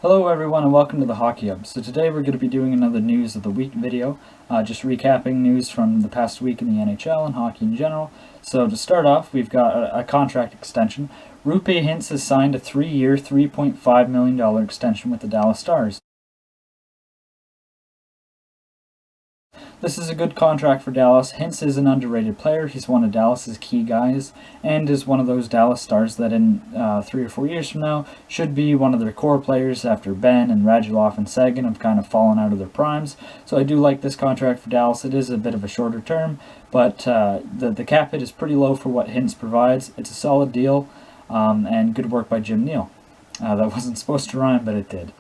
Hello everyone and welcome to the Hockey Hub. So today we're going to be doing another News of the Week video, just recapping news from the past week in the NHL and hockey in general. So to start off, we've got a contract extension. Hintz has signed a 3-year, $3.5 million extension with the Dallas Stars. This is a good contract for Dallas. Hintz is an underrated player. He's one of Dallas's key guys and is one of those Dallas Stars that in 3 or 4 years from now should be one of their core players after Ben and Radulov and Sagan have kind of fallen out of their primes. So I do like this contract for Dallas. It is a bit of a shorter term, but the cap hit is pretty low for what Hintz provides. It's a solid deal and good work by Jim Neal. That wasn't supposed to rhyme, but it did.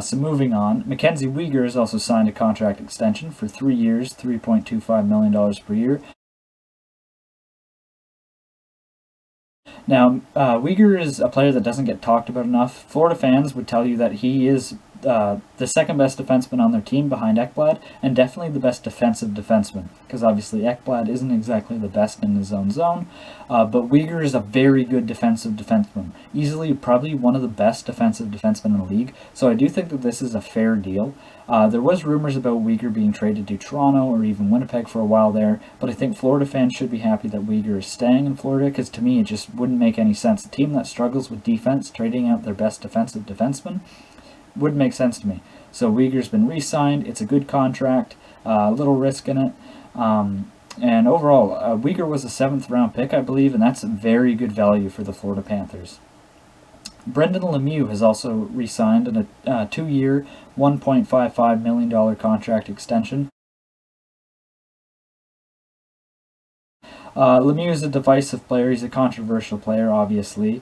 So moving on, Weegar has also signed a contract extension for 3 years, $3.25 million per year. Now, Weegar is a player that doesn't get talked about enough. Florida fans would tell you that he is the second best defenseman on their team behind Ekblad, and definitely the best defensive defenseman, because obviously Ekblad isn't exactly the best in his own zone, but Weegar is a very good defensive defenseman, easily probably one of the best defensive defensemen in the league, so I do think that this is a fair deal. There was rumors about Weegar being traded to Toronto or even Winnipeg for a while there, but I think Florida fans should be happy that Weegar is staying in Florida, because to me it just wouldn't make any sense. A team that struggles with defense trading out their best defensive defenseman would make sense to me. So Weegar's been re-signed. It's a good contract, a little risk in it. And overall, Weegar was a 7th round pick, I believe, and that's a very good value for the Florida Panthers. Brendan Lemieux has also re-signed in a 2-year, $1.55 million contract extension. Lemieux is a divisive player. He's a controversial player, obviously.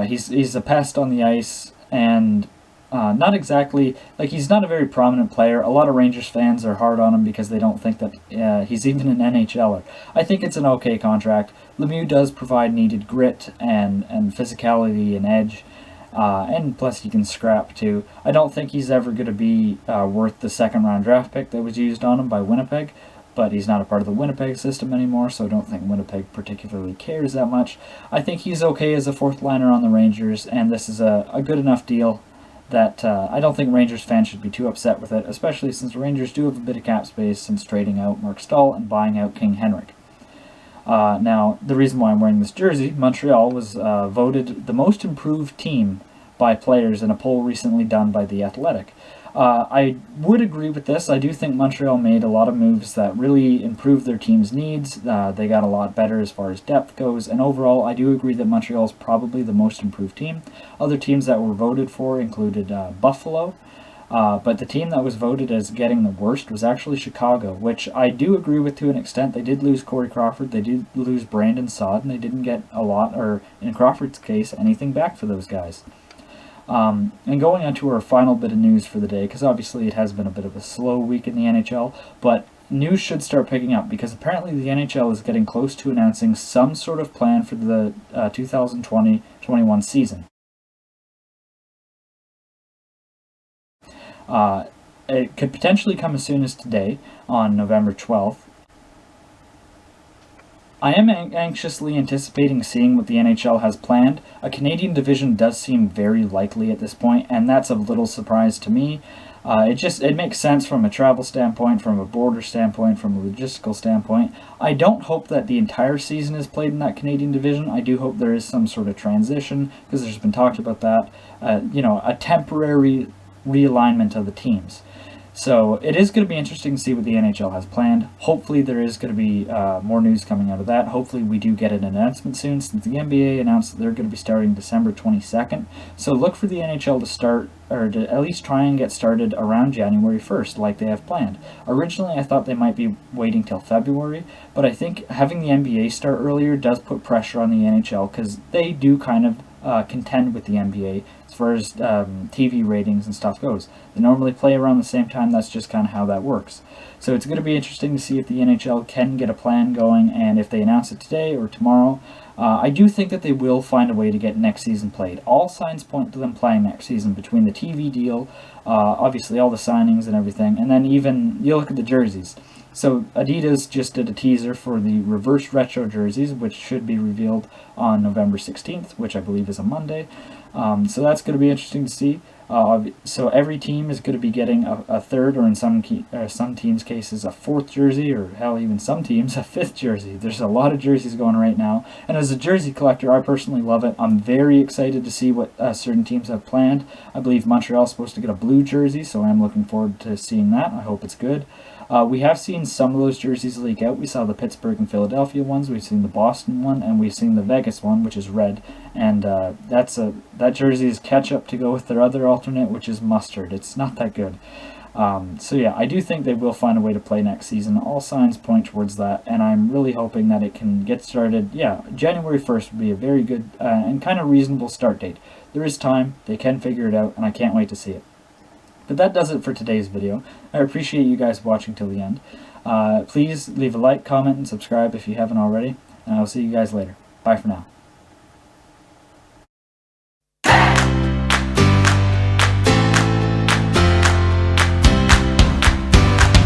He's a pest on the ice, and not exactly, like, he's not a very prominent player. A lot of Rangers fans are hard on him because they don't think that he's even an NHLer. I think it's an okay contract. Lemieux does provide needed grit and physicality and edge, and plus he can scrap too. I don't think he's ever going to be worth the 2nd round draft pick that was used on him by Winnipeg, but he's not a part of the Winnipeg system anymore, so I don't think Winnipeg particularly cares that much. I think he's okay as a 4th liner on the Rangers, and this is a good enough deal that I don't think Rangers fans should be too upset with it, especially since the Rangers do have a bit of cap space since trading out Mark Stahl and buying out King Henrik. Now, the reason why I'm wearing this jersey, Montreal was voted the most improved team by players in a poll recently done by The Athletic. I would agree with this. I do think Montreal made a lot of moves that really improved their team's needs. They got a lot better as far as depth goes, and overall I do agree that Montreal is probably the most improved team. Other teams that were voted for included Buffalo, but the team that was voted as getting the worst was actually Chicago, which I do agree with to an extent. They did lose Corey Crawford, they did lose Brandon Saad, and they didn't get a lot, or in Crawford's case, anything back for those guys. And going on to our final bit of news for the day, because obviously it has been a bit of a slow week in the NHL, but news should start picking up because apparently the NHL is getting close to announcing some sort of plan for the 2020-21 season. It could potentially come as soon as today, on November 12th. I am anxiously anticipating seeing what the NHL has planned. A Canadian division does seem very likely at this point, and that's a little surprise to me. It makes sense from a travel standpoint, from a border standpoint, from a logistical standpoint. I don't hope that the entire season is played in that Canadian division. I do hope there is some sort of transition, because there's been talk about that. A temporary realignment of the teams. So it is going to be interesting to see what the NHL has planned. Hopefully there is going to be more news coming out of that. Hopefully we do get an announcement soon, since the NBA announced that they're going to be starting December 22nd. So look for the NHL to start, or to at least try and get started around January 1st, like they have planned. Originally I thought they might be waiting till February, but I think having the NBA start earlier does put pressure on the NHL, because they do kind of contend with the NBA as far as TV ratings and stuff goes. They normally play around the same time. That's just kind of how that works. So it's going to be interesting to see if the NHL can get a plan going, and if they announce it today or tomorrow. I do think that they will find a way to get next season played. All signs point to them playing next season, between the TV deal, obviously all the signings and everything, and then even, you look at the jerseys. So Adidas just did a teaser for the reverse retro jerseys, which should be revealed on November 16th, which I believe is a Monday. So that's going to be interesting to see. So every team is going to be getting a third, or in some teams' cases, a fourth jersey, or hell, even some teams, a fifth jersey. There's a lot of jerseys going right now. And as a jersey collector, I personally love it. I'm very excited to see what certain teams have planned. I believe Montreal's supposed to get a blue jersey, so I'm looking forward to seeing that. I hope it's good. We have seen some of those jerseys leak out. We saw the Pittsburgh and Philadelphia ones, we've seen the Boston one, and we've seen the Vegas one, which is red. And that jersey is ketchup to go with their other alternate, which is mustard. It's not that good. So yeah, I do think they will find a way to play next season. All signs point towards that, and I'm really hoping that it can get started. Yeah, January 1st would be a very good and kind of reasonable start date. There is time, they can figure it out, and I can't wait to see it. But that does it for today's video. I appreciate you guys watching till the end. Please leave a like, comment, and subscribe if you haven't already. And I'll see you guys later. Bye for now.